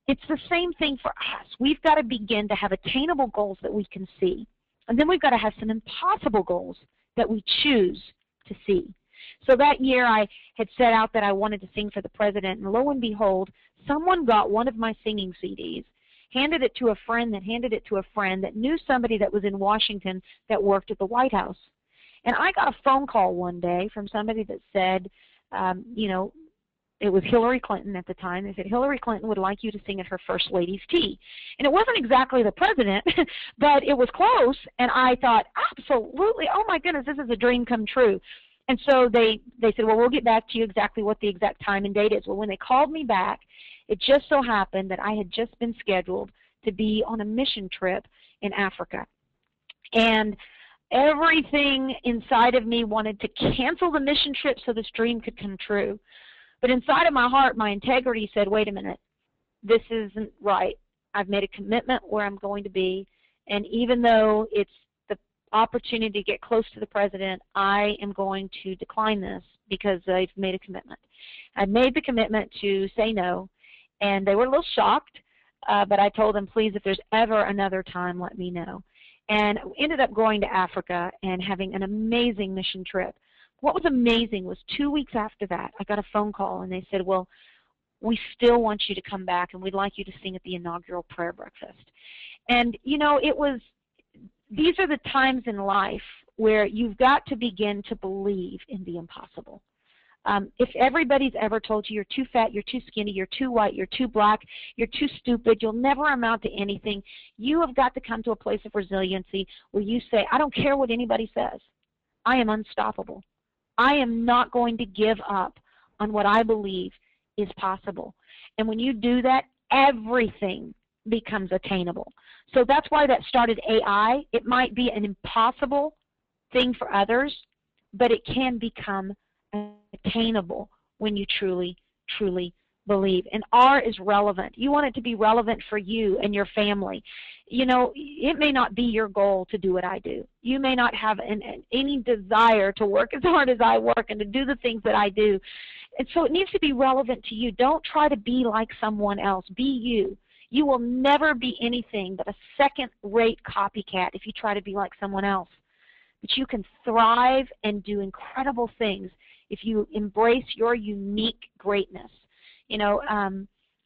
It's the same thing for us. We've got to begin to have attainable goals that we can see. And then we've got to have some impossible goals that we choose to see. So that year I had set out that I wanted to sing for the president, and lo and behold, someone got one of my singing CDs, handed it to a friend that handed it to a friend that knew somebody that was in Washington that worked at the White House. And I got a phone call one day from somebody that said, you know, it was Hillary Clinton at the time. They said, Hillary Clinton would like you to sing at her First Lady's Tea. And it wasn't exactly the president, but it was close. And I thought, absolutely, oh my goodness, this is a dream come true. And so they said, well, we'll get back to you exactly what the exact time and date is. Well, when they called me back, it just so happened that I had just been scheduled to be on a mission trip in Africa. And everything inside of me wanted to cancel the mission trip so this dream could come true. But inside of my heart, my integrity said, wait a minute, this isn't right. I've made a commitment where I'm going to be, and even though it's the opportunity to get close to the president, I am going to decline this because I've made a commitment. I made the commitment to say no, and they were a little shocked, but I told them, please, if there's ever another time, let me know. And ended up going to Africa and having an amazing mission trip. What was amazing was 2 weeks after that, I got a phone call, and they said, well, we still want you to come back, and we'd like you to sing at the inaugural prayer breakfast. And, you know, these are the times in life where you've got to begin to believe in the impossible. If everybody's ever told you you're too fat, you're too skinny, you're too white, you're too black, you're too stupid, you'll never amount to anything, you have got to come to a place of resiliency where you say, I don't care what anybody says. I am unstoppable. I am not going to give up on what I believe is possible. And when you do that, everything becomes attainable. So that's why that started AI. It might be an impossible thing for others, but it can become attainable when you truly, truly believe. And R is relevant. You want it to be relevant for you and your family. You know, it may not be your goal to do what I do. You may not have any desire to work as hard as I work and to do the things that I do. And so it needs to be relevant to you. Don't try to be like someone else. Be you. You will never be anything but a second-rate copycat if you try to be like someone else. But you can thrive and do incredible things if you embrace your unique greatness. You know,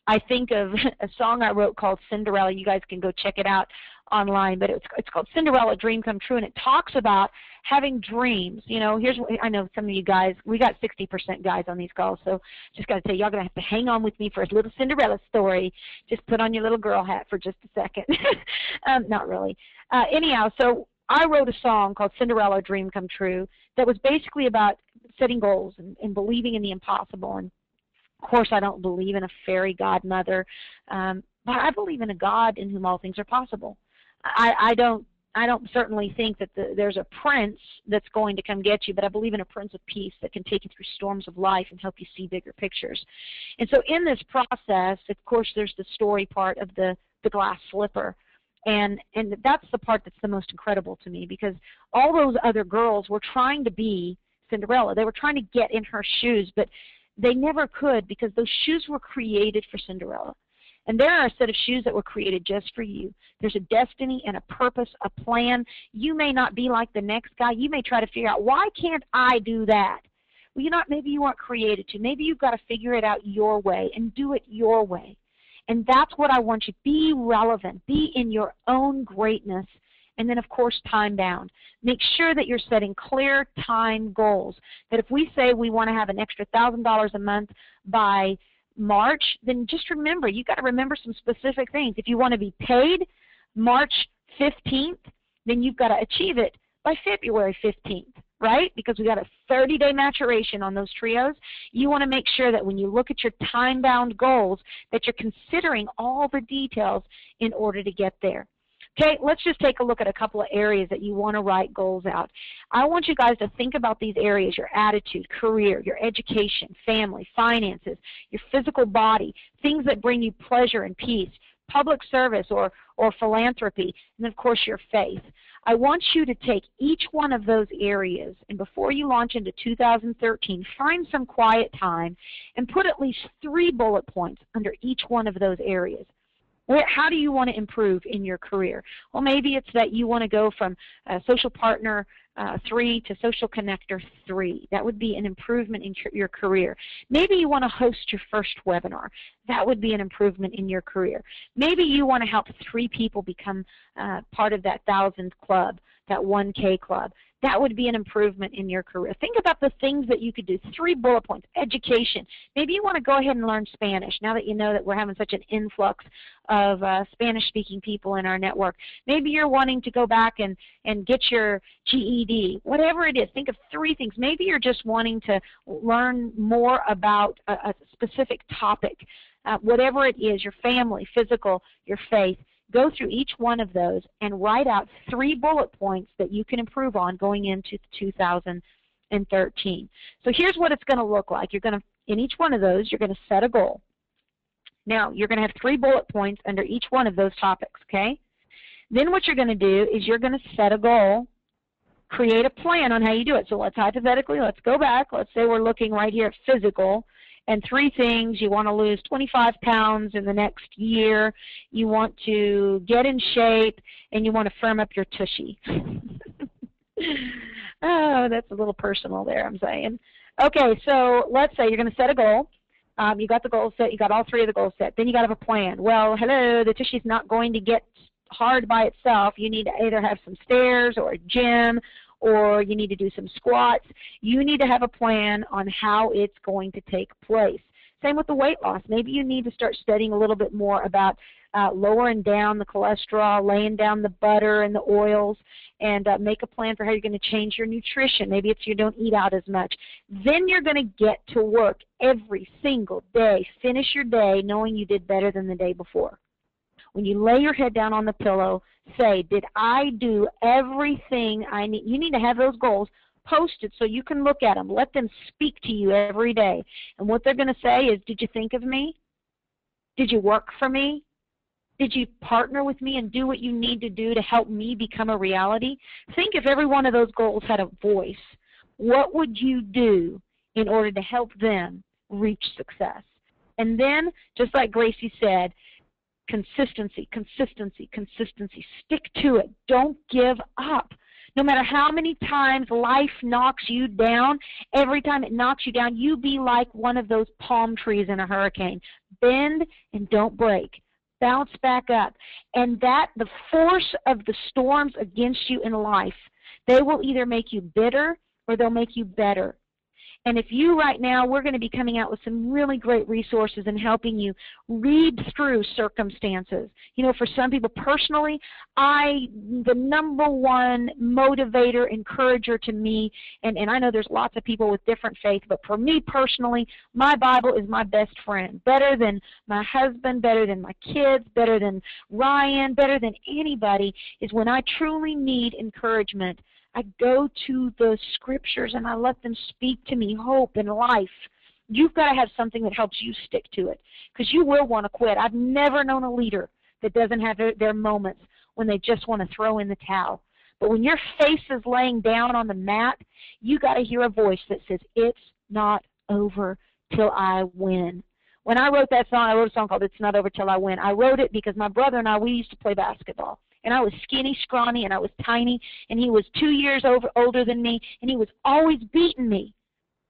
I think of a song I wrote called Cinderella. You guys can go check it out online, but it's called Cinderella, Dream Come True, and it talks about having dreams. You know, here's what I know some of you guys, we got 60% guys on these calls, so just got to tell you, y'all going to have to hang on with me for a little Cinderella story. Just put on your little girl hat for just a second. Not really. Anyhow, so I wrote a song called Cinderella, Dream Come True that was basically about setting goals and believing in the impossible. And of course, I don't believe in a fairy godmother, but I believe in a God in whom all things are possible. I don't certainly think that there's a prince that's going to come get you, but I believe in a Prince of Peace that can take you through storms of life and help you see bigger pictures. And so in this process, of course, there's the story part of the glass slipper. And that's the part that's the most incredible to me, because all those other girls were trying to be Cinderella. They were trying to get in her shoes, but they never could, because those shoes were created for Cinderella. And there are a set of shoes that were created just for you. There's a destiny and a purpose, a plan. You may not be like the next guy. You may try to figure out, why can't I do that? Well, maybe you weren't created to. Maybe you've got to figure it out your way and do it your way. And that's what I want you to be relevant. Be in your own greatness. And then, of course, time-bound. Make sure that you're setting clear time goals. That if we say we want to have an extra $1,000 a month by March, then just remember, you've got to remember some specific things. If you want to be paid March 15th, then you've got to achieve it by February 15th, right? Because we've got a 30-day maturation on those trios. You want to make sure that when you look at your time-bound goals, that you're considering all the details in order to get there. Okay, let's just take a look at a couple of areas that you want to write goals out. I want you guys to think about these areas: your attitude, career, your education, family, finances, your physical body, things that bring you pleasure and peace, public service or philanthropy, and of course your faith. I want you to take each one of those areas, and before you launch into 2013, find some quiet time and put at least 3 bullet points under each one of those areas. How do you want to improve in your career? Well, maybe it's that you want to go from social partner 3 to social connector 3. That would be an improvement in your career. Maybe you want to host your first webinar. That would be an improvement in your career. Maybe you want to help 3 people become part of that 1,000 club, that 1K club. That would be an improvement in your career. Think about the things that you could do. 3 bullet points. Education. Maybe you want to go ahead and learn Spanish now that you know that we're having such an influx of Spanish-speaking people in our network. Maybe you're wanting to go back and get your GED. Whatever it is, think of 3 things. Maybe you're just wanting to learn more about a specific topic. Whatever it is, your family, physical, your faith. Go through each one of those and write out 3 bullet points that you can improve on going into 2013. So here's what it's going to look like. You're going to, in each one of those, you're going to set a goal. Now, you're going to have 3 bullet points under each one of those topics, okay? Then what you're going to do is you're going to set a goal, create a plan on how you do it. So let's hypothetically, let's go back. Let's say we're looking right here at physical. And 3 things: you want to lose 25 pounds in the next year, you want to get in shape, and you want to firm up your tushy. Oh, that's a little personal there, I'm saying. Okay, so let's say you're going to set a goal. You got the goal set. You got all 3 of the goals set. Then you got to have a plan. Well, hello, the tushy's not going to get hard by itself. You need to either have some stairs or a gym or you need to do some squats. You need to have a plan on how it's going to take place. Same with the weight loss. Maybe you need to start studying a little bit more about lowering down the cholesterol, laying down the butter and the oils, and make a plan for how you're going to change your nutrition. Maybe it's you don't eat out as much. Then you're going to get to work every single day. Finish your day knowing you did better than the day before. When you lay your head down on the pillow, say, did I do everything I need? You need to have those goals posted so you can look at them. Let them speak to you every day. And what they're going to say is, did you think of me? Did you work for me? Did you partner with me and do what you need to do to help me become a reality? Think if every one of those goals had a voice. What would you do in order to help them reach success? And then, just like Gracie said, consistency, consistency, consistency. Stick to it. Don't give up. No matter how many times life knocks you down, every time it knocks you down, you be like one of those palm trees in a hurricane. Bend and don't break. Bounce back up. And the force of the storms against you in life, they will either make you bitter or they'll make you better. And if you right now, we're going to be coming out with some really great resources and helping you read through circumstances. You know, for some people personally, the number one motivator, encourager to me, and I know there's lots of people with different faith, but for me personally, my Bible is my best friend. Better than my husband, better than my kids, better than Ryan, better than anybody is when I truly need encouragement. I go to the scriptures and I let them speak to me hope and life. You've got to have something that helps you stick to it because you will want to quit. I've never known a leader that doesn't have their moments when they just want to throw in the towel. But when your face is laying down on the mat, you got to hear a voice that says, it's not over till I win. When I wrote that song, I wrote a song called It's Not Over Till I Win. I wrote it because my brother and I, we used to play basketball. And I was skinny, scrawny, and I was tiny, and he was 2 years older than me, and he was always beating me.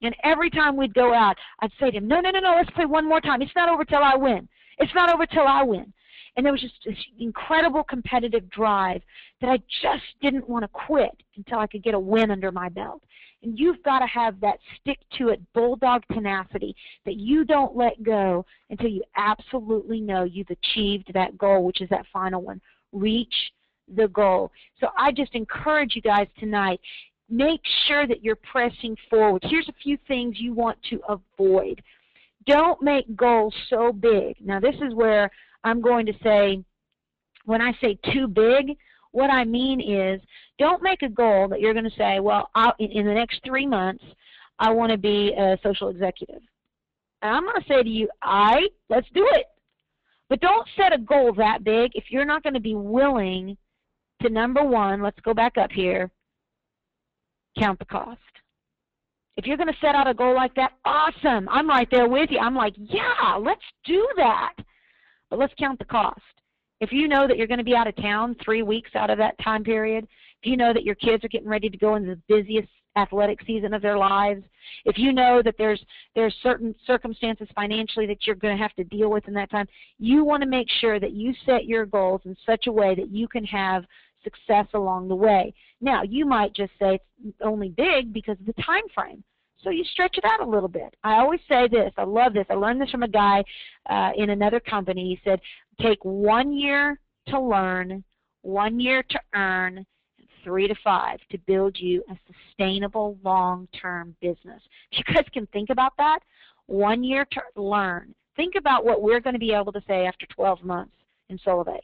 And every time we'd go out, I'd say to him, no, let's play one more time. It's not over till I win. It's not over till I win. And there was just this incredible competitive drive that I just didn't want to quit until I could get a win under my belt. And you've got to have that stick-to-it bulldog tenacity that you don't let go until you absolutely know you've achieved that goal, which is that final one. Reach the goal. So I just encourage you guys tonight, make sure that you're pressing forward. Here's a few things you want to avoid. Don't make goals so big. Now this is where I'm going to say, when I say too big, what I mean is don't make a goal that you're going to say, well, in the next 3 months, I want to be a social executive. And I'm going to say to you, all right, let's do it. But don't set a goal that big if you're not going to be willing to, number one, let's go back up here, count the cost. If you're going to set out a goal like that, awesome. I'm right there with you. I'm like, yeah, let's do that. But let's count the cost. If you know that you're going to be out of town 3 weeks out of that time period, if you know that your kids are getting ready to go into the busiest athletic season of their lives, if you know that there's certain circumstances financially that you're going to have to deal with in that time, you want to make sure that you set your goals in such a way that you can have success along the way. Now, you might just say it's only big because of the time frame. So you stretch it out a little bit. I always say this. I love this. I learned this from a guy in another company. He said, take 1 year to learn, 1 year to earn, 3 to 5 to build you a sustainable long-term business. If you guys can think about that, 1 year to learn. Think about what we're going to be able to say after 12 months in Solivay.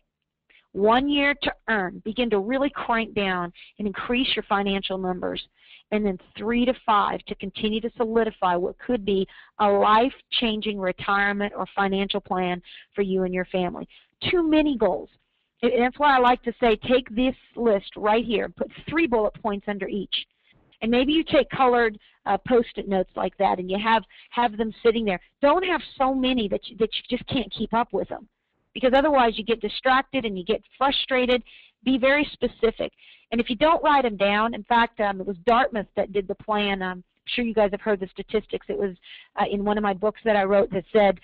1 year to earn. Begin to really crank down and increase your financial numbers. And then 3 to 5 to continue to solidify what could be a life-changing retirement or financial plan for you and your family. Too many goals. And that's why I like to say take this list right here, put 3 bullet points under each. And maybe you take colored Post-it notes like that and you have them sitting there. Don't have so many that you just can't keep up with them, because otherwise you get distracted and you get frustrated. Be very specific. And if you don't write them down, in fact, it was Dartmouth that did the plan. I'm sure you guys have heard the statistics. It was in one of my books that I wrote that said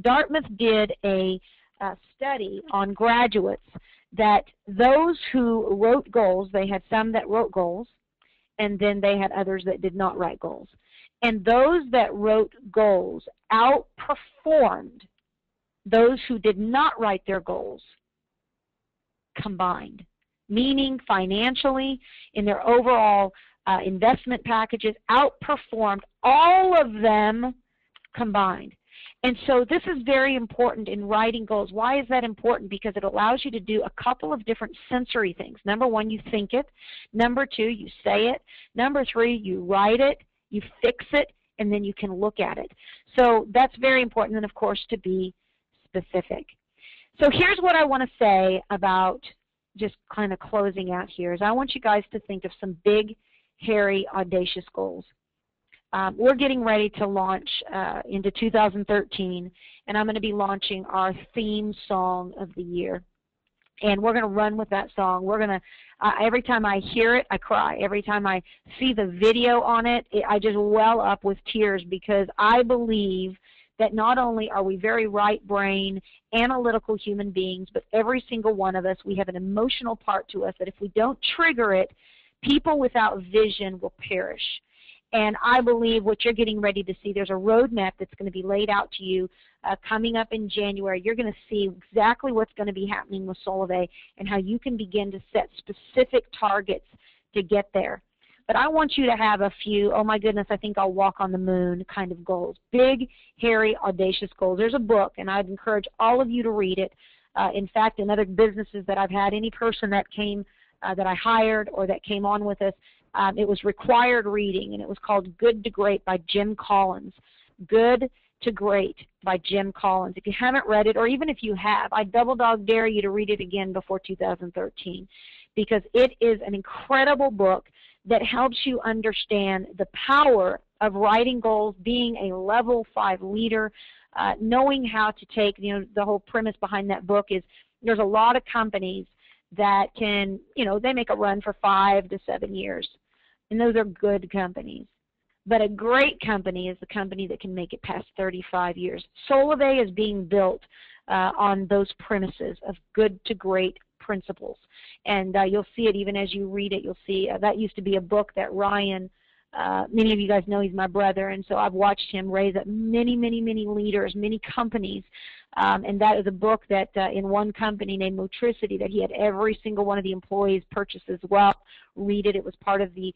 Dartmouth did a study on graduates that those who wrote goals, they had some that wrote goals, and then they had others that did not write goals. And those that wrote goals outperformed those who did not write their goals combined, meaning financially, in their overall investment packages, outperformed all of them combined. And so this is very important in writing goals. Why is that important? Because it allows you to do a couple of different sensory things. Number one, you think it. Number two, you say it. Number three, you write it, you fix it, and then you can look at it. So that's very important, and of course, to be specific. So here's what I want to say about just kind of closing out here is I want you guys to think of some big, hairy, audacious goals. We're getting ready to launch into 2013, and I'm going to be launching our theme song of the year. And we're going to run with that song. We're going to, every time I hear it, I cry. Every time I see the video on it, I just well up with tears, because I believe that not only are we very right-brain, analytical human beings, but every single one of us, we have an emotional part to us that if we don't trigger it, people without vision will perish. And I believe what you're getting ready to see, there's a roadmap that's going to be laid out to you coming up in January. You're going to see exactly what's going to be happening with Solvay and how you can begin to set specific targets to get there. But I want you to have a few, oh my goodness, I think I'll walk on the moon kind of goals. Big, hairy, audacious goals. There's a book, and I'd encourage all of you to read it. In fact, in other businesses that I've had, any person that came, that I hired or that came on with us, it was required reading, and it was called Good to Great by Jim Collins. Good to Great by Jim Collins. If you haven't read it, or even if you have, I double dog dare you to read it again before 2013, because it is an incredible book that helps you understand the power of writing goals, being a level 5 leader, knowing how to take, the whole premise behind that book is there's a lot of companies that can, they make a run for 5 to 7 years. And those are good companies. But a great company is the company that can make it past 35 years. Solvay is being built on those premises of good to great principles. And you'll see it even as you read it. You'll see that used to be a book that Ryan, many of you guys know he's my brother, and so I've watched him raise up many, many, many leaders, many companies. And that is a book that in one company named Motricity that he had every single one of the employees purchase as well. Read it. It was part of the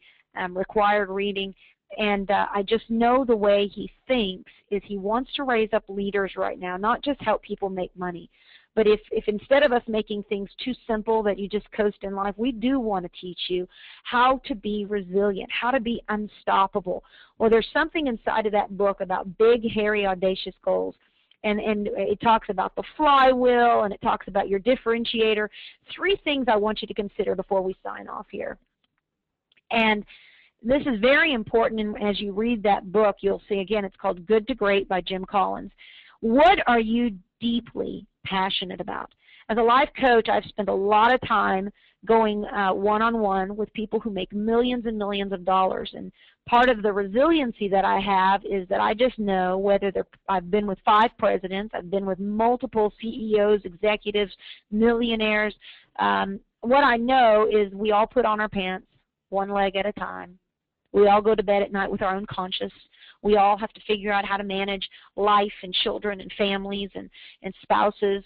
required reading. And I just know the way he thinks is he wants to raise up leaders right now, not just help people make money. But if instead of us making things too simple that you just coast in life, we do want to teach you how to be resilient, how to be unstoppable. Well, there's something inside of that book about big, hairy, audacious goals. And it talks about the flywheel, and it talks about your differentiator. 3 things I want you to consider before we sign off here. And this is very important, and as you read that book, you'll see, again, it's called Good to Great by Jim Collins. What are you deeply passionate about? As a life coach, I've spent a lot of time going one-on-one with people who make millions and millions of dollars. And part of the resiliency that I have is that I just know whether I've been with 5 presidents, I've been with multiple CEOs, executives, millionaires. What I know is we all put on our pants one leg at a time. We all go to bed at night with our own conscience. We all have to figure out how to manage life and children and families and spouses.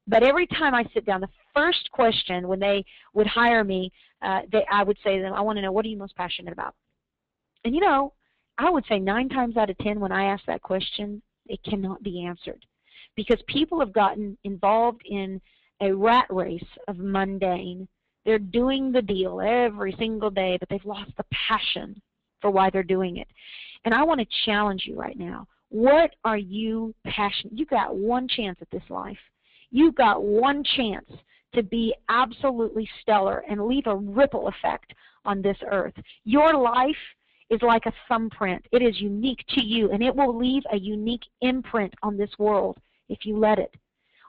But every time I sit down, the first question when they would hire me, I would say to them, I want to know, what are you most passionate about? And I would say 9 times out of 10 when I ask that question, it cannot be answered. Because people have gotten involved in a rat race of mundane. They're doing the deal every single day, but they've lost the passion for why they're doing it. And I want to challenge you right now. What are you passionate? You've got one chance at this life. You've got one chance to be absolutely stellar and leave a ripple effect on this earth. Your life is like a thumbprint. It is unique to you, and it will leave a unique imprint on this world if you let it.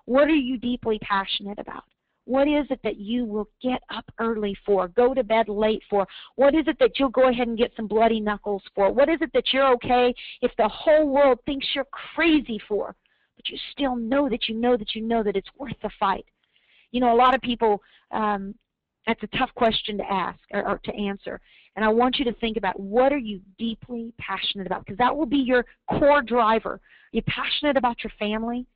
What are you deeply passionate about? What is it that you will get up early for, go to bed late for? What is it that you'll go ahead and get some bloody knuckles for? What is it that you're okay if the whole world thinks you're crazy for, but you still know that that it's worth the fight? A lot of people, that's a tough question to ask or to answer. And I want you to think about, what are you deeply passionate about? Because that will be your core driver. Are you passionate about your family?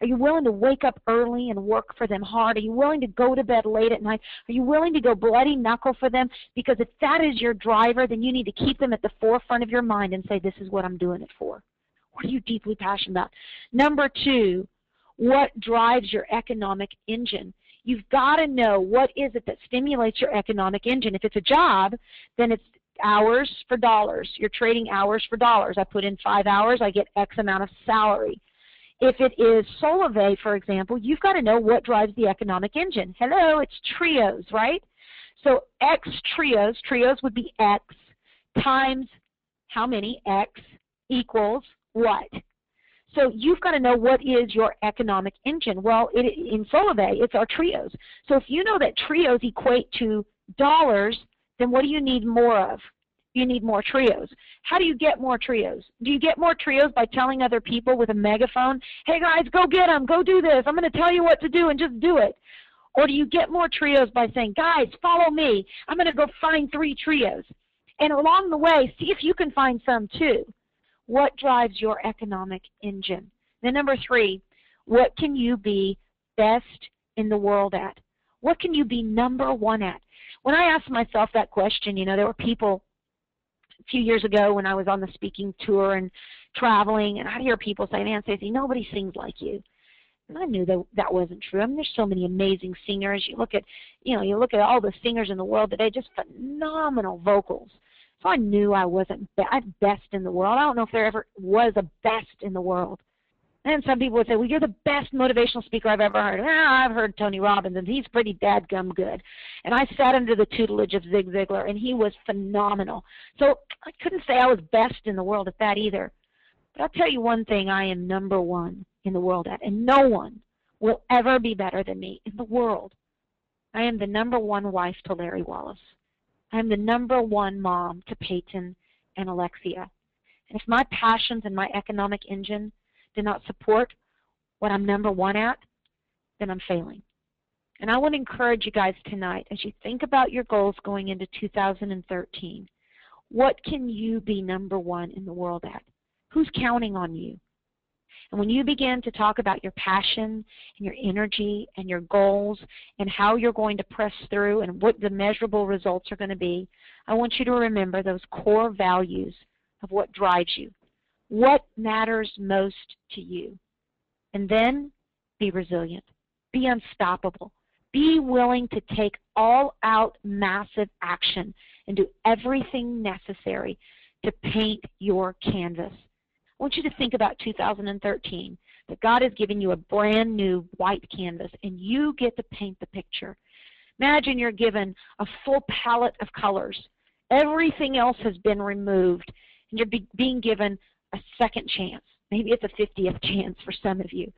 Are you willing to wake up early and work for them hard? Are you willing to go to bed late at night? Are you willing to go bloody knuckle for them? Because if that is your driver, then you need to keep them at the forefront of your mind and say, this is what I'm doing it for. What are you deeply passionate about? Number 2, what drives your economic engine? You've got to know, what is it that stimulates your economic engine. If it's a job, then it's hours for dollars. You're trading hours for dollars. I put in 5 hours, I get X amount of salary. If it is Solvay, for example, you've got to know what drives the economic engine. Hello, it's trios, right? So X trios would be X times how many? X equals what? So you've got to know, what is your economic engine. Well, in Solvay, it's our trios. So if you know that trios equate to dollars, then what do you need more of? You need more trios. How do you get more trios? Do you get more trios by telling other people with a megaphone, hey guys, go get them, go do this, I'm going to tell you what to do and just do it? Or do you get more trios by saying, guys, follow me, I'm going to go find 3 trios. And along the way, see if you can find some too. What drives your economic engine? Then number 3, what can you be best in the world at? What can you be number 1 at? When I asked myself that question, you know, there were people a few years ago when I was on the speaking tour and traveling, and I'd hear people say, man, Staci, nobody sings like you. And I knew that that wasn't true. I mean, there's so many amazing singers. You look at all the singers in the world today, just phenomenal vocals. So I knew I wasn't best in the world. I don't know if there ever was a best in the world. And some people would say, well, you're the best motivational speaker I've ever heard. Well, I've heard Tony Robbins, and he's pretty dadgum good. And I sat under the tutelage of Zig Ziglar, and he was phenomenal. So I couldn't say I was best in the world at that either. But I'll tell you one thing I am number 1 in the world at, and no one will ever be better than me in the world. I am the number 1 wife to Larry Wallace. I am the number 1 mom to Peyton and Alexia. And if my passions and my economic engine do not support what I'm number 1 at, then I'm failing. And I want to encourage you guys tonight, as you think about your goals going into 2013, what can you be number 1 in the world at? Who's counting on you? And when you begin to talk about your passion and your energy and your goals and how you're going to press through and what the measurable results are going to be, I want you to remember those core values of what drives you. What matters most to you? And then be resilient. Be unstoppable. Be willing to take all-out massive action and do everything necessary to paint your canvas. I want you to think about 2013, that God has given you a brand new white canvas, and you get to paint the picture. Imagine you're given a full palette of colors. Everything else has been removed, and you're being given a second chance. Maybe it's a 50th chance for some of you.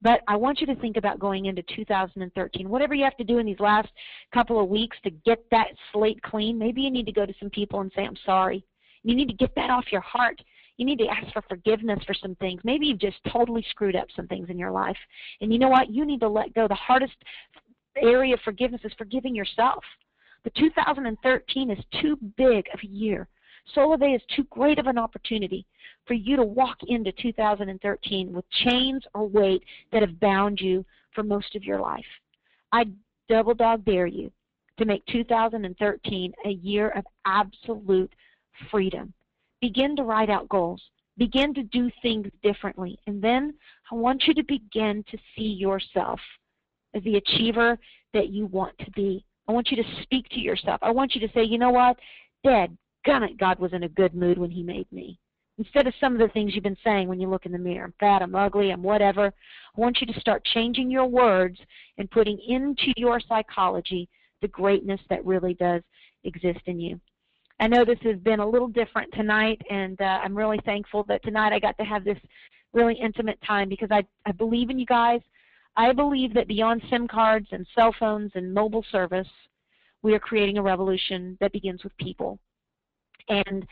But I want you to think about going into 2013. Whatever you have to do in these last couple of weeks to get that slate clean, maybe you need to go to some people and say, I'm sorry. You need to get that off your heart. You need to ask for forgiveness for some things. Maybe you've just totally screwed up some things in your life. And you know what? You need to let go. The hardest area of forgiveness is forgiving yourself. The 2013 is too big of a year. Solvay is too great of an opportunity for you to walk into 2013 with chains or weight that have bound you for most of your life. I double dog dare you to make 2013 a year of absolute freedom. Begin to write out goals. Begin to do things differently. And then I want you to begin to see yourself as the achiever that you want to be. I want you to speak to yourself. I want you to say, you know what? Dadgummit, God was in a good mood when he made me. Instead of some of the things you've been saying when you look in the mirror, I'm fat, I'm ugly, I'm whatever, I want you to start changing your words and putting into your psychology the greatness that really does exist in you. I know this has been a little different tonight, and I'm really thankful that tonight I got to have this really intimate time, because I believe in you guys. I believe that beyond SIM cards and cell phones and mobile service, we are creating a revolution that begins with people. And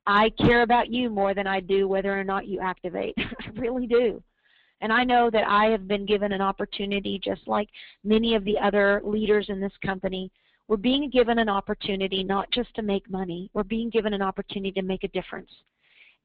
I care about you more than I do whether or not you activate. I really do. And I know that I have been given an opportunity, just like many of the other leaders in this company, we're being given an opportunity not just to make money, we're being given an opportunity to make a difference.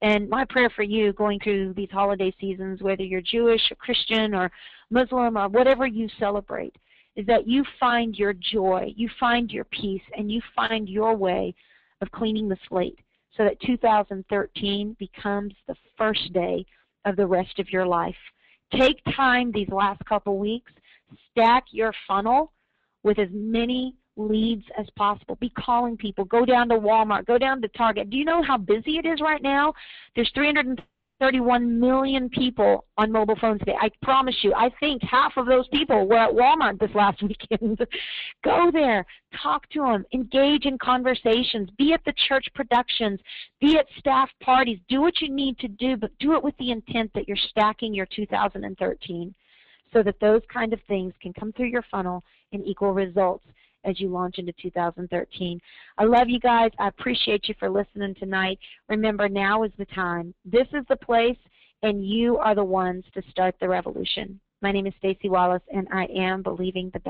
And my prayer for you going through these holiday seasons, whether you're Jewish or Christian or Muslim or whatever you celebrate, is that you find your joy, you find your peace, and you find your way of cleaning the slate so that 2013 becomes the first day of the rest of your life. Take time these last couple weeks, stack your funnel with as many leads as possible. Be calling people. Go down to Walmart. Go down to Target. Do you know how busy it is right now? There's 331 million people on mobile phones today. I promise you, I think half of those people were at Walmart this last weekend. Go there. Talk to them. Engage in conversations. Be at the church productions. Be at staff parties. Do what you need to do, but do it with the intent that you're stacking your 2013 so that those kind of things can come through your funnel and equal results as you launch into 2013. I love you guys. I appreciate you for listening tonight. Remember, now is the time. This is the place, and you are the ones to start the revolution. My name is Staci Wallace, and I am believing the best.